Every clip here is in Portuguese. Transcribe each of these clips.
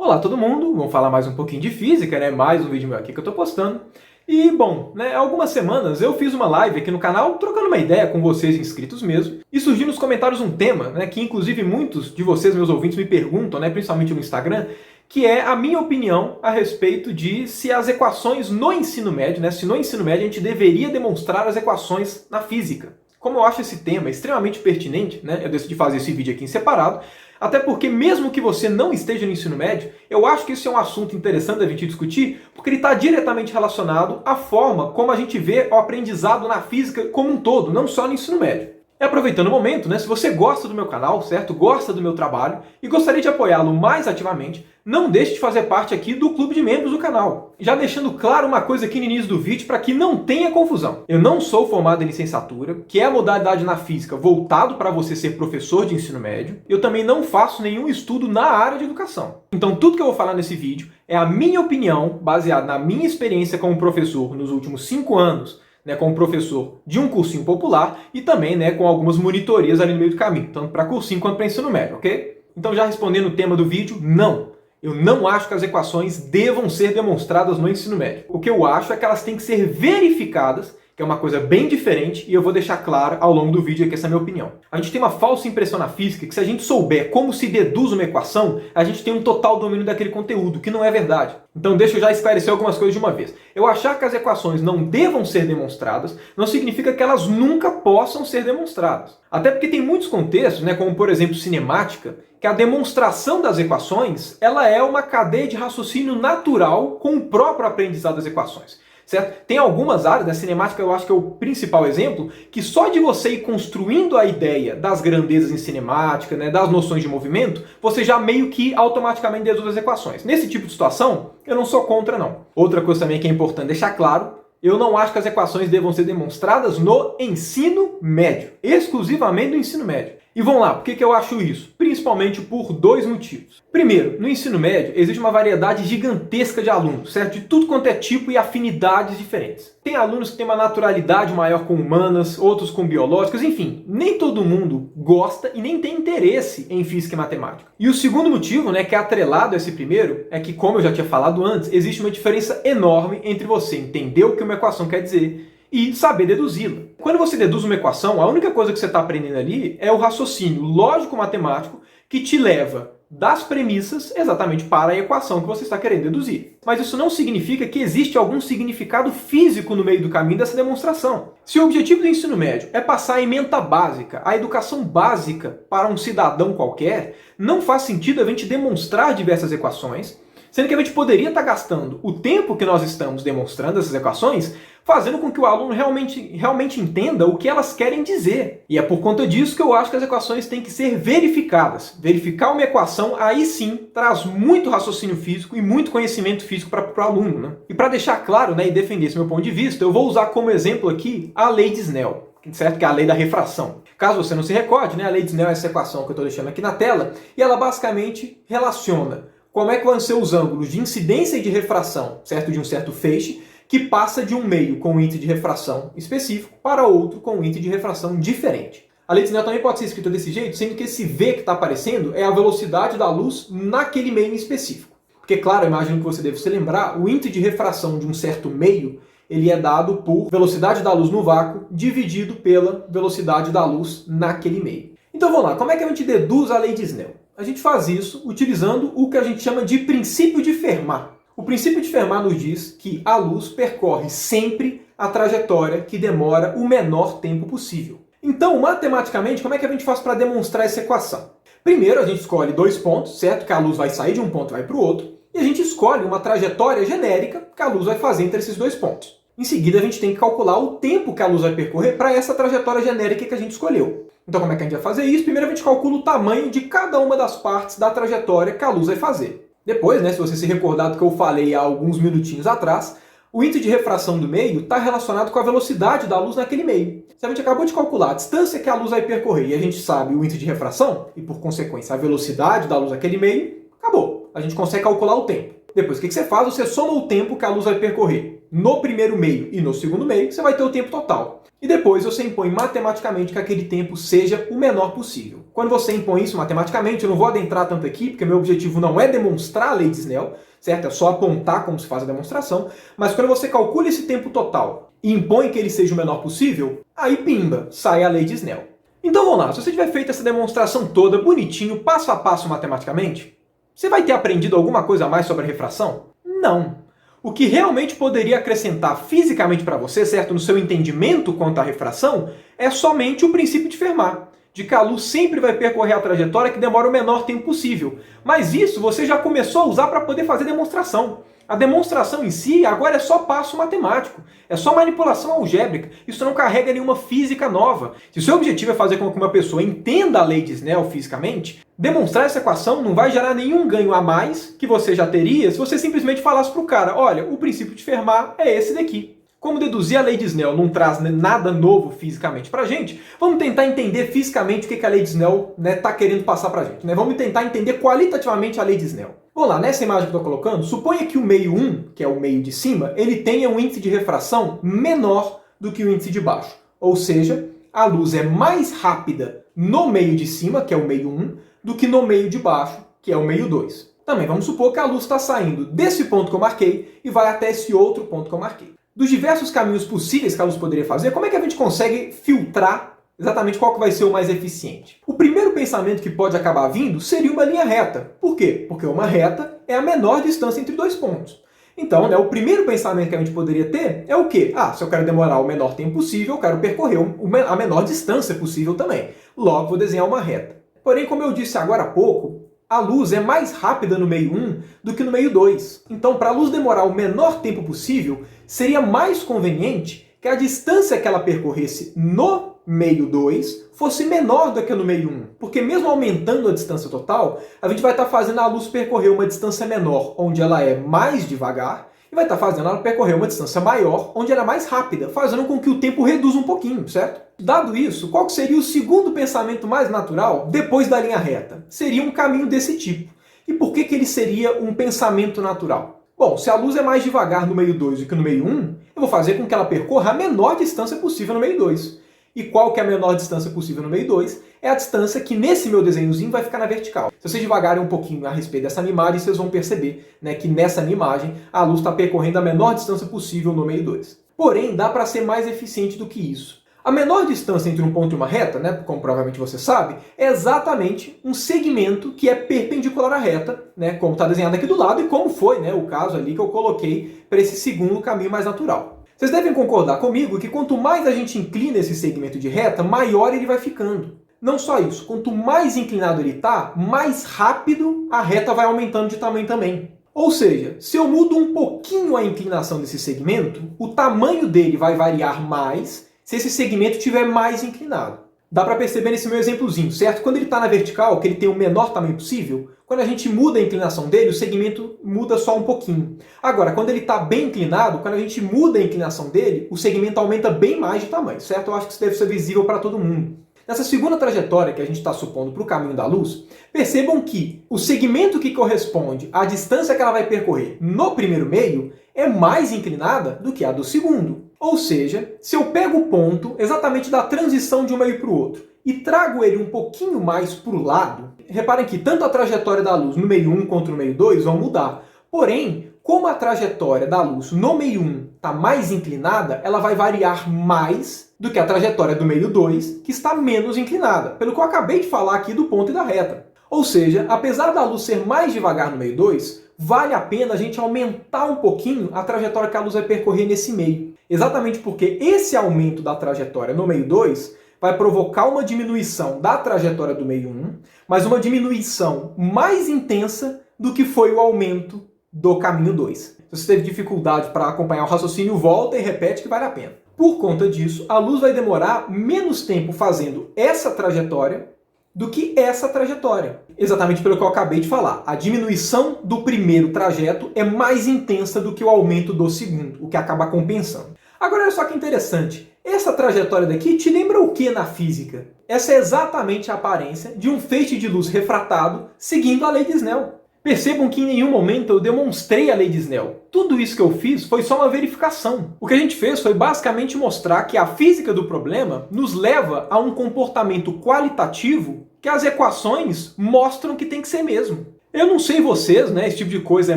Olá todo mundo, vamos falar mais um pouquinho de física, né? Mais um vídeo meu aqui que eu tô postando. E, bom, há algumas semanas eu fiz uma live aqui no canal, trocando uma ideia com vocês inscritos mesmo, e surgiu nos comentários um tema, que inclusive muitos de vocês, meus ouvintes, me perguntam, principalmente no Instagram, que é a minha opinião a respeito de se as equações no ensino médio, se no ensino médio a gente deveria demonstrar as equações na física. Como eu acho esse tema extremamente pertinente, eu decidi fazer esse vídeo aqui em separado, até porque mesmo que você não esteja no ensino médio, eu acho que isso é um assunto interessante da gente discutir, porque ele está diretamente relacionado à forma como a gente vê o aprendizado na física como um todo, não só no ensino médio. E aproveitando o momento, se você gosta do meu canal, certo? Gosta do meu trabalho e gostaria de apoiá-lo mais ativamente, não deixe de fazer parte aqui do clube de membros do canal. Já deixando claro uma coisa aqui no início do vídeo para que não tenha confusão. Eu não sou formado em licenciatura, que é a modalidade na física voltado para você ser professor de ensino médio. Eu também não faço nenhum estudo na área de educação. Então tudo que eu vou falar nesse vídeo é a minha opinião, baseada na minha experiência como professor nos últimos 5 anos, como professor de um cursinho popular e também com algumas monitorias ali no meio do caminho, tanto para cursinho quanto para ensino médio, ok? Então já respondendo o tema do vídeo, não. Eu não acho que as equações devam ser demonstradas no ensino médio. O que eu acho é que elas têm que ser verificadas, que é uma coisa bem diferente, e eu vou deixar claro ao longo do vídeo aqui essa minha opinião. A gente tem uma falsa impressão na física que se a gente souber como se deduz uma equação, a gente tem um total domínio daquele conteúdo, que não é verdade. Então deixa eu já esclarecer algumas coisas de uma vez. Eu achar que as equações não devam ser demonstradas não significa que elas nunca possam ser demonstradas. Até porque tem muitos contextos, como por exemplo cinemática, que a demonstração das equações ela é uma cadeia de raciocínio natural com o próprio aprendizado das equações. Certo? Tem algumas áreas, da cinemática eu acho que é o principal exemplo, que só de você ir construindo a ideia das grandezas em cinemática, das noções de movimento, você já meio que automaticamente deduz as equações. Nesse tipo de situação, eu não sou contra não. Outra coisa também que é importante deixar claro, eu não acho que as equações devam ser demonstradas no ensino médio, exclusivamente no ensino médio. E vamos lá, por que eu acho isso? Principalmente por dois motivos. Primeiro, no ensino médio existe uma variedade gigantesca de alunos, certo? De tudo quanto é tipo e afinidades diferentes. Tem alunos que têm uma naturalidade maior com humanas, outros com biológicas, enfim, nem todo mundo gosta e nem tem interesse em física e matemática. E o segundo motivo, que é atrelado a esse primeiro, é que, como eu já tinha falado antes, existe uma diferença enorme entre você entender o que uma equação quer dizer e saber deduzi-la. Quando você deduz uma equação, a única coisa que você está aprendendo ali é o raciocínio lógico-matemático que te leva das premissas exatamente para a equação que você está querendo deduzir. Mas isso não significa que existe algum significado físico no meio do caminho dessa demonstração. Se o objetivo do ensino médio é passar a ementa básica, a educação básica para um cidadão qualquer, não faz sentido a gente demonstrar diversas equações, sendo que a gente poderia estar gastando o tempo que nós estamos demonstrando essas equações fazendo com que o aluno realmente entenda o que elas querem dizer. E é por conta disso que eu acho que as equações têm que ser verificadas. Verificar uma equação, aí sim, traz muito raciocínio físico e muito conhecimento físico para o aluno. E para deixar claro e defender esse meu ponto de vista, eu vou usar como exemplo aqui a lei de Snell, certo? Que é a lei da refração. Caso você não se recorde, a lei de Snell é essa equação que eu estou deixando aqui na tela, e ela basicamente relaciona como é que vão ser os ângulos de incidência e de refração, certo? De um certo feixe, que passa de um meio com um índice de refração específico para outro com um índice de refração diferente. A lei de Snell também pode ser escrita desse jeito, sendo que esse V que está aparecendo é a velocidade da luz naquele meio em específico. Porque, claro, eu imagino que você deve se lembrar, o índice de refração de um certo meio ele é dado por velocidade da luz no vácuo dividido pela velocidade da luz naquele meio. Então vamos lá, como é que a gente deduz a lei de Snell? A gente faz isso utilizando o que a gente chama de princípio de Fermat. O princípio de Fermat nos diz que a luz percorre sempre a trajetória que demora o menor tempo possível. Então, matematicamente, como é que a gente faz para demonstrar essa equação? Primeiro, a gente escolhe dois pontos, certo? Que a luz vai sair de um ponto e vai para o outro. E a gente escolhe uma trajetória genérica que a luz vai fazer entre esses dois pontos. Em seguida, a gente tem que calcular o tempo que a luz vai percorrer para essa trajetória genérica que a gente escolheu. Então, como é que a gente vai fazer isso? Primeiro, a gente calcula o tamanho de cada uma das partes da trajetória que a luz vai fazer. Depois, se você se recordar do que eu falei há alguns minutinhos atrás, o índice de refração do meio está relacionado com a velocidade da luz naquele meio. Se a gente acabou de calcular a distância que a luz vai percorrer e a gente sabe o índice de refração, e por consequência a velocidade da luz naquele meio, acabou. A gente consegue calcular o tempo. Depois, o que você faz? Você soma o tempo que a luz vai percorrer no primeiro meio e no segundo meio, você vai ter o tempo total. E depois você impõe matematicamente que aquele tempo seja o menor possível. Quando você impõe isso matematicamente, eu não vou adentrar tanto aqui, porque meu objetivo não é demonstrar a lei de Snell, certo? É só apontar como se faz a demonstração, mas quando você calcula esse tempo total e impõe que ele seja o menor possível, aí pimba, sai a lei de Snell. Então vamos lá, se você tiver feito essa demonstração toda bonitinho, passo a passo matematicamente, você vai ter aprendido alguma coisa a mais sobre a refração? Não. O que realmente poderia acrescentar fisicamente para você, certo, no seu entendimento quanto à refração, é somente o princípio de Fermat, de que a luz sempre vai percorrer a trajetória que demora o menor tempo possível. Mas isso você já começou a usar para poder fazer demonstração. A demonstração em si agora é só passo matemático, é só manipulação algébrica, isso não carrega nenhuma física nova. Se o seu objetivo é fazer com que uma pessoa entenda a lei de Snell fisicamente, demonstrar essa equação não vai gerar nenhum ganho a mais que você já teria se você simplesmente falasse para o cara, olha, o princípio de Fermat é esse daqui. Como deduzir a lei de Snell não traz nada novo fisicamente para a gente, vamos tentar entender fisicamente o que a lei de Snell está querendo passar para a gente. Vamos tentar entender qualitativamente a lei de Snell. Vamos lá, nessa imagem que eu estou colocando, suponha que o meio 1, que é o meio de cima, ele tenha um índice de refração menor do que o índice de baixo. Ou seja, a luz é mais rápida no meio de cima, que é o meio 1, do que no meio de baixo, que é o meio 2. Também vamos supor que a luz está saindo desse ponto que eu marquei e vai até esse outro ponto que eu marquei. Dos diversos caminhos possíveis que a luz poderia fazer, como é que a gente consegue filtrar exatamente qual que vai ser o mais eficiente? O primeiro pensamento que pode acabar vindo seria uma linha reta. Por quê? Porque uma reta é a menor distância entre dois pontos. Então, o primeiro pensamento que a gente poderia ter é o quê? Se eu quero demorar o menor tempo possível, eu quero percorrer a menor distância possível também. Logo, vou desenhar uma reta. Porém, como eu disse agora há pouco, a luz é mais rápida no meio 1 do que no meio 2. Então, para a luz demorar o menor tempo possível, seria mais conveniente que a distância que ela percorresse no meio 2 fosse menor do que no meio 1. Porque mesmo aumentando a distância total, a gente vai estar fazendo a luz percorrer uma distância menor, onde ela é mais devagar, e vai estar fazendo ela percorrer uma distância maior, onde ela é mais rápida, fazendo com que o tempo reduza um pouquinho, certo? Dado isso, qual seria o segundo pensamento mais natural depois da linha reta? Seria um caminho desse tipo. E por que ele seria um pensamento natural? Bom, se a luz é mais devagar no meio 2 do que no meio 1, eu vou fazer com que ela percorra a menor distância possível no meio 2. E qual que é a menor distância possível no meio 2? É a distância que nesse meu desenhozinho vai ficar na vertical. Se vocês devagarem um pouquinho a respeito dessa minha imagem, vocês vão perceber que nessa minha imagem a luz está percorrendo a menor distância possível no meio 2. Porém, dá para ser mais eficiente do que isso. A menor distância entre um ponto e uma reta, como provavelmente você sabe, é exatamente um segmento que é perpendicular à reta, como está desenhado aqui do lado e como foi o caso ali que eu coloquei para esse segundo caminho mais natural. Vocês devem concordar comigo que quanto mais a gente inclina esse segmento de reta, maior ele vai ficando. Não só isso, quanto mais inclinado ele está, mais rápido a reta vai aumentando de tamanho também. Ou seja, se eu mudo um pouquinho a inclinação desse segmento, o tamanho dele vai variar mais se esse segmento estiver mais inclinado. Dá para perceber nesse meu exemplozinho, certo? Quando ele está na vertical, que ele tem o menor tamanho possível, quando a gente muda a inclinação dele, o segmento muda só um pouquinho. Agora, quando ele está bem inclinado, quando a gente muda a inclinação dele, o segmento aumenta bem mais de tamanho, certo? Eu acho que isso deve ser visível para todo mundo. Nessa segunda trajetória que a gente está supondo para o caminho da luz, percebam que o segmento que corresponde à distância que ela vai percorrer no primeiro meio é mais inclinada do que a do segundo. Ou seja, se eu pego o ponto exatamente da transição de um meio para o outro e trago ele um pouquinho mais para o lado, reparem que tanto a trajetória da luz no meio 1 quanto no meio 2 vão mudar. Porém, como a trajetória da luz no meio 1 está mais inclinada, ela vai variar mais do que a trajetória do meio 2, que está menos inclinada, pelo que eu acabei de falar aqui do ponto e da reta. Ou seja, apesar da luz ser mais devagar no meio 2, vale a pena a gente aumentar um pouquinho a trajetória que a luz vai percorrer nesse meio. Exatamente porque esse aumento da trajetória no meio 2 vai provocar uma diminuição da trajetória do meio 1, mas uma diminuição mais intensa do que foi o aumento do caminho 2. Se você teve dificuldade para acompanhar o raciocínio, volta e repete que vale a pena. Por conta disso, a luz vai demorar menos tempo fazendo essa trajetória do que essa trajetória. Exatamente pelo que eu acabei de falar. A diminuição do primeiro trajeto é mais intensa do que o aumento do segundo, o que acaba compensando. Agora, olha só que interessante. Essa trajetória daqui te lembra o que na física? Essa é exatamente a aparência de um feixe de luz refratado seguindo a lei de Snell. Percebam que em nenhum momento eu demonstrei a lei de Snell. Tudo isso que eu fiz foi só uma verificação. O que a gente fez foi basicamente mostrar que a física do problema nos leva a um comportamento qualitativo que as equações mostram que tem que ser mesmo. Eu não sei vocês, né, esse tipo de coisa é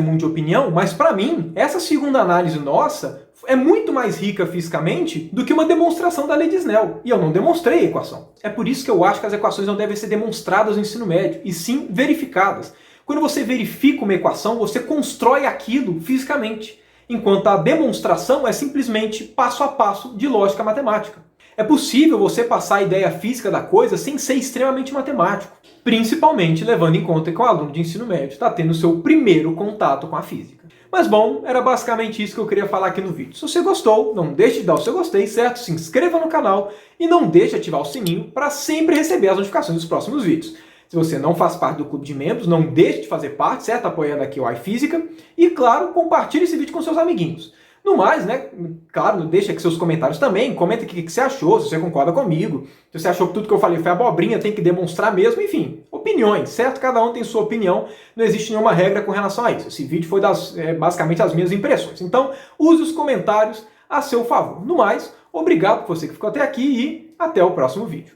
muito de opinião, mas para mim, essa segunda análise nossa é muito mais rica fisicamente do que uma demonstração da lei de Snell. E eu não demonstrei a equação. É por isso que eu acho que as equações não devem ser demonstradas no ensino médio, e sim verificadas. Quando você verifica uma equação, você constrói aquilo fisicamente, enquanto a demonstração é simplesmente passo a passo de lógica matemática. É possível você passar a ideia física da coisa sem ser extremamente matemático, principalmente levando em conta que o aluno de ensino médio está tendo seu primeiro contato com a física. Mas bom, era basicamente isso que eu queria falar aqui no vídeo. Se você gostou, não deixe de dar o seu gostei, certo? Se inscreva no canal e não deixe de ativar o sininho para sempre receber as notificações dos próximos vídeos. Se você não faz parte do clube de membros, não deixe de fazer parte, certo? Apoiando aqui o iFísica. E claro, compartilhe esse vídeo com seus amiguinhos. No mais, né, claro, deixa aqui seus comentários também, comenta aqui o que você achou, se você concorda comigo, se você achou que tudo que eu falei foi abobrinha, tem que demonstrar mesmo, enfim, opiniões, certo? Cada um tem sua opinião, não existe nenhuma regra com relação a isso. Esse vídeo foi basicamente as minhas impressões, então use os comentários a seu favor. No mais, obrigado por você que ficou até aqui e até o próximo vídeo.